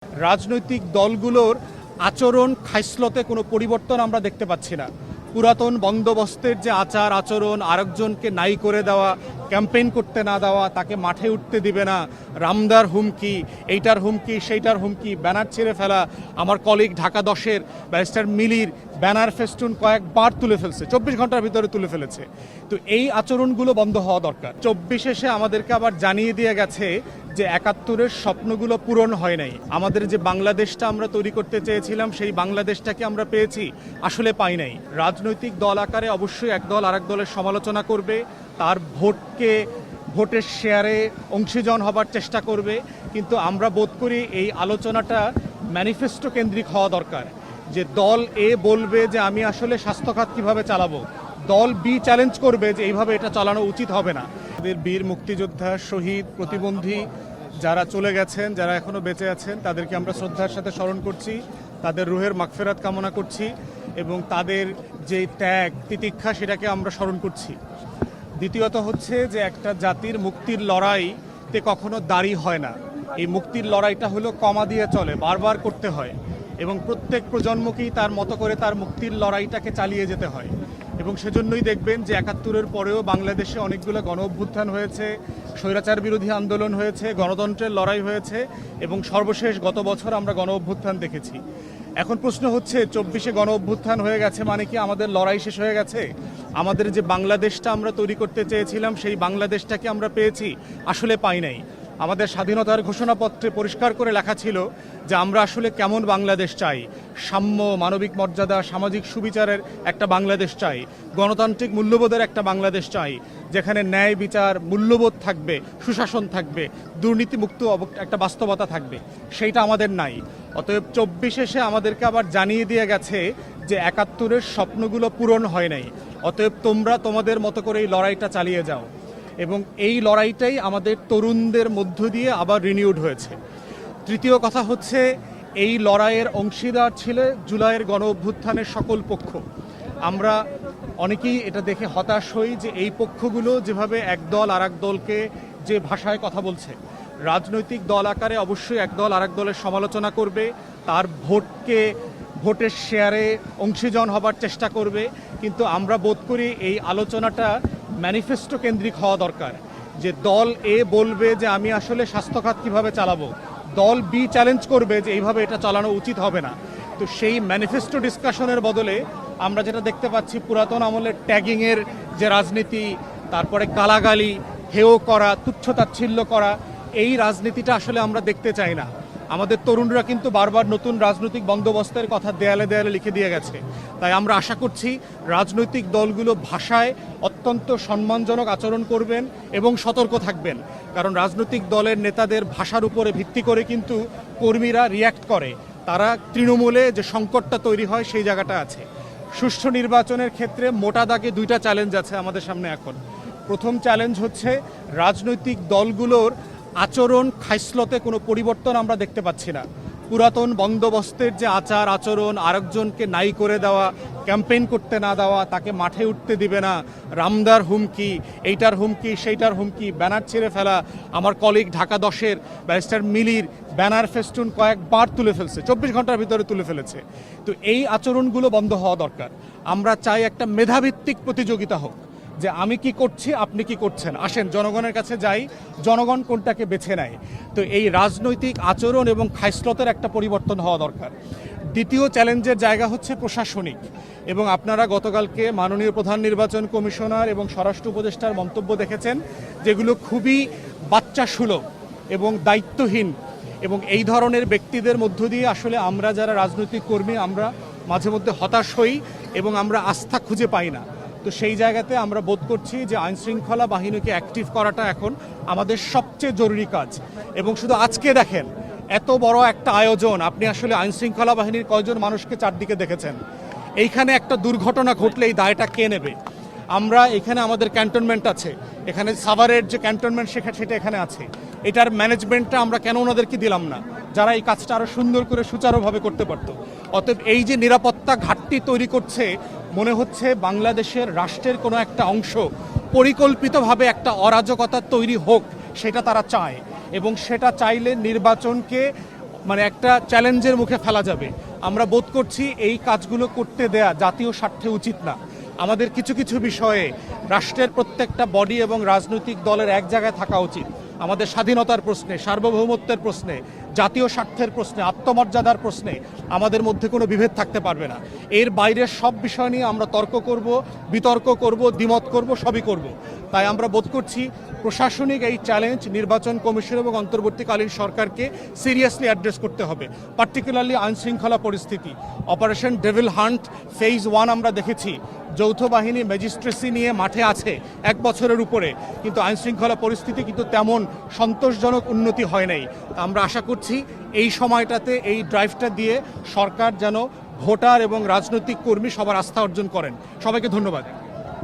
রাজনৈতিক দলগুলোর আচরণ খাইসলতে কোনো পরিবর্তন আমরা দেখতে পাচ্ছি না। পুরাতন বন্দোবস্তের যে আচার আচরণ, আরেকজনকে নাই করে দেওয়া, ক্যাম্পেইন করতে না দেওয়া, তাকে মাঠে উঠতে দিবে না, রামদার হুমকি, এইটার হুমকি সেইটার হুমকি, ব্যানার ছেড়ে ফেলা। আমার কলিগ ঢাকা 10-এর ব্যারিস্টার মিলির ব্যানার ফেস্টুন কয়েকবার তুলে ফেলছে, 24 ঘন্টার ভিতরে তুলে ফেলেছে। তো এই আচরণগুলো বন্ধ হওয়া দরকার। 24 এসে আমাদেরকে আবার জানিয়ে দিয়ে গেছে যে 71-এর স্বপ্নগুলো পূরণ হয় নাই। আমাদের যে বাংলাদেশটা আমরা তৈরি করতে চেয়েছিলাম, সেই বাংলাদেশটাকে আমরা পেয়েছি, আসলে পাই নাই। রাজনৈতিক দল আকারে অবশ্যই এক দল আরেক দলের সমালোচনা করবে, তার ভোটের শেয়ারে অংশীজন হবার চেষ্টা করবে, কিন্তু আমরা বোধ করি এই আলোচনাটা ম্যানিফেস্টো কেন্দ্রিক হওয়া দরকার। যে দল এ বলবে যে আমি আসলে স্বাস্থ্যখাত কিভাবে চালাবো, দল বি চ্যালেঞ্জ করবে যে এইভাবে এটা চালানো উচিত হবে না। আমাদের বীর মুক্তিযোদ্ধা, শহীদ, প্রতিবন্ধী যারা চলে গেছেন, যারা এখনও বেঁচে আছেন, তাদেরকে আমরা শ্রদ্ধার সাথে স্মরণ করছি, তাদের রুহের মাগফিরাত কামনা করছি এবং তাদের যে ত্যাগ তিতিক্ষা সেটাকে আমরা স্মরণ করছি। দ্বিতীয়ত হচ্ছে যে একটা জাতির মুক্তির লড়াইতে কখনো দাঁড়ি হয় না। এই মুক্তির লড়াইটা হলো কমা দিয়ে চলে, বারবার করতে হয় এবং প্রত্যেক প্রজন্মকেই তার মতো করে তার মুক্তির লড়াইটাকে চালিয়ে যেতে হয়। এবং সেজন্যই দেখবেন যে 71-এর পরেও বাংলাদেশে অনেকগুলো গণ অভ্যুত্থান হয়েছে, স্বৈরাচার বিরোধী আন্দোলন হয়েছে, গণতন্ত্রের লড়াই হয়েছে এবং সর্বশেষ গত বছর আমরা গণ অভ্যুত্থান দেখেছি। এখন প্রশ্ন হচ্ছে 24-এ গণ অভ্যুত্থান হয়ে গেছে মানে কি আমাদের লড়াই শেষ হয়ে গেছে? আমাদের যে বাংলাদেশটা আমরা তৈরি করতে চেয়েছিলাম, সেই বাংলাদেশটাকে আমরা পেয়েছি, আসলে পাই নাই। আমাদের স্বাধীনতার ঘোষণাপত্রে পরিষ্কার করে লেখা ছিল যে আমরা আসলে কেমন বাংলাদেশ চাই। সাম্য, মানবিক মর্যাদা, সামাজিক সুবিচারের একটা বাংলাদেশ চাই, গণতান্ত্রিক মূল্যবোধের একটা বাংলাদেশ চাই, যেখানে ন্যায় বিচার, মূল্যবোধ থাকবে, সুশাসন থাকবে, দুর্নীতিমুক্ত একটা বাস্তবতা থাকবে। সেইটা আমাদের নাই। অতএব 24 এসে আমাদেরকে আবার জানিয়ে দিয়ে গেছে যে 71-এর স্বপ্নগুলো পূরণ হয় নাই। অতএব তোমরা তোমাদের মতো করে এই লড়াইটা চালিয়ে যাও। এবং এই লড়াইটাই আমাদের তরুণদের মধ্য দিয়ে আবার রিনিউড হয়েছে। তৃতীয় কথা হচ্ছে এই লড়াইয়ের অংশীদার ছিল জুলাইয়ের গণ অভ্যুত্থানের সকল পক্ষ। আমরা অনেকেই এটা দেখে হতাশ হই যে এই পক্ষগুলো যেভাবে এক দল আর এক দলকে যে ভাষায় কথা বলছে। রাজনৈতিক দল আকারে অবশ্যই এক দল আরেক দলের সমালোচনা করবে, তার ভোটের শেয়ারে অংশীজন হবার চেষ্টা করবে, কিন্তু আমরা বোধ করি এই আলোচনাটা ম্যানিফেস্টো কেন্দ্রিক হওয়া দরকার। যে দল এ বলবে যে আমি আসলে স্বাস্থ্যখাত কিভাবে চালাবো, দল বি চ্যালেঞ্জ করবে যে এইভাবে এটা চালানো উচিত হবে না। তো সেই ম্যানিফেস্টো ডিসকাশনের বদলে আমরা যেটা দেখতে পাচ্ছি, পুরাতন আমলের ট্যাগিংয়ের যে রাজনীতি, তারপরে গালাগালি, হেয় করা, তুচ্ছতাচ্ছিল্য করা, এই রাজনীতিটা আসলে আমরা দেখতে চাই না। আমাদের তরুণরা কিন্তু বারবার নতুন রাজনৈতিক বন্দোবস্তের কথা দেয়ালে দেয়ালে লিখে দিয়ে গেছে। তাই আমরা আশা করছি রাজনৈতিক দলগুলো ভাষায় অত্যন্ত সম্মানজনক আচরণ করবেন এবং সতর্ক থাকবেন, কারণ রাজনৈতিক দলের নেতাদের ভাষার উপরে ভিত্তি করে কিন্তু কর্মীরা রিয়্যাক্ট করে। তারা তৃণমূলে যে সংকটটা তৈরি হয় সেই জায়গাটা আছে। সুষ্ঠু নির্বাচনের ক্ষেত্রে মোটা দাগে দুইটা চ্যালেঞ্জ আছে আমাদের সামনে এখন। প্রথম চ্যালেঞ্জ হচ্ছে রাজনৈতিক দলগুলোর আচরণ খাইসলতে কোনো পরিবর্তন আমরা দেখতে পাচ্ছি না। পুরাতন বন্দোবস্তের যে আচার আচরণ, আরেকজনকে নাই করে দেওয়া, ক্যাম্পেইন করতে না দেওয়া, তাকে মাঠে উঠতে দিবে না, রামদার হুমকি, এইটার হুমকি সেইটার হুমকি, ব্যানার ছেড়ে ফেলা। আমার কলিগ ঢাকা 10-এর ব্যারিস্টার মিলির ব্যানার ফেস্টুন কয়েকবার তুলে ফেলছে, 24 ঘন্টার ভিতরে তুলে ফেলেছে। তো এই আচরণগুলো বন্ধ হওয়া দরকার। আমরা চাই একটা মেধাভিত্তিক প্রতিযোগিতা হোক, যে আমি কি করছি, আপনি কি করছেন, আসেন জনগণের কাছে যাই, জনগণ কোনটাকে বেছে নেয়। তো এই রাজনৈতিক আচরণ এবং খাইসলতের একটা পরিবর্তন হওয়া দরকার। দ্বিতীয় চ্যালেঞ্জের জায়গা হচ্ছে প্রশাসনিক, এবং আপনারা গতকালকে মাননীয় প্রধান নির্বাচন কমিশনার এবং স্বরাষ্ট্র উপদেষ্টার মন্তব্য দেখেছেন, যেগুলো খুবই বাচ্চা সুলভ এবং দায়িত্বহীন। এবং এই ধরনের ব্যক্তিদের মধ্য দিয়ে আসলে আমরা যারা রাজনৈতিক কর্মী, আমরা মাঝে মধ্যে হতাশ হই এবং আমরা আস্থা খুঁজে পাই না। তো সেই জায়গাতে আমরা বোধ করছি যে আইনশৃঙ্খলা বাহিনীকে অ্যাক্টিভ করাটা এখন আমাদের সবচেয়ে জরুরি কাজ। এবং শুধু আজকে দেখেন, এত বড় একটা আয়োজন, আপনি আসলে আইনশৃঙ্খলা বাহিনীর কয়জন মানুষকে চারদিকে দেখেছেন? এইখানে একটা দুর্ঘটনা ঘটলে এই দায়টা কে নেবে? আমরা এখানে আমাদের ক্যান্টনমেন্ট আছে, এখানে সাভারের যে ক্যান্টনমেন্ট সেটা এখানে আছে, এটার ম্যানেজমেন্টটা আমরা কেন ওনাদেরকে দিলাম না, যারা এই কাজটা আরও সুন্দর করে সুচারুভাবে করতে পারত? অতএব এই যে নিরাপত্তা ঘাটতি তৈরি করছে, মনে হচ্ছে বাংলাদেশের রাষ্ট্রের কোনো একটা অংশ পরিকল্পিতভাবে একটা অরাজকতা তৈরি হোক, সেটা তারা চায়। এবং সেটা চাইলে নির্বাচনকে মানে একটা চ্যালেঞ্জের মুখে ফেলা যাবে। আমরা বোধ করছি এই কাজগুলো করতে দেয়া জাতীয় স্বার্থে উচিত না। আমাদের কিছু কিছু বিষয়ে রাষ্ট্রের প্রত্যেকটা বডি এবং রাজনৈতিক দলের এক জায়গায় থাকা উচিত। আমাদের স্বাধীনতার প্রশ্নে, সার্বভৌমত্বের প্রশ্নে, জাতীয় স্বার্থের প্রশ্নে, আত্মমর্যাদার প্রশ্নে আমাদের মধ্যে কোনো বিভেদ থাকতে পারবে না। এর বাইরের সব বিষয় নিয়ে আমরা তর্ক করব, বিতর্ক করব, দ্বিমত করব, সবই করব। তাই আমরা বোধ করছি প্রশাসনিক এই চ্যালেঞ্জ নির্বাচন কমিশন এবং অন্তর্বর্তীকালীন সরকারকে সিরিয়াসলি অ্যাড্রেস করতে হবে। পার্টিকুলারলি আইনশৃঙ্খলা পরিস্থিতি, অপারেশন ডেভিল হান্ট ফেজ 1 আমরা দেখেছি, যৌথ বাহিনী ম্যাজিস্ট্রেসি নিয়ে মাঠে আছে 1 বছরের উপরে, কিন্তু আইনশৃঙ্খলা পরিস্থিতি কিন্তু তেমন সন্তোষজনক উন্নতি হয় নাই। আমরা আশা করছি এই সময়টাতে এই ড্রাইভটা দিয়ে সরকার যেন ভোটার এবং রাজনৈতিক কর্মী সবার আস্থা অর্জন করেন। সবাইকে ধন্যবাদ।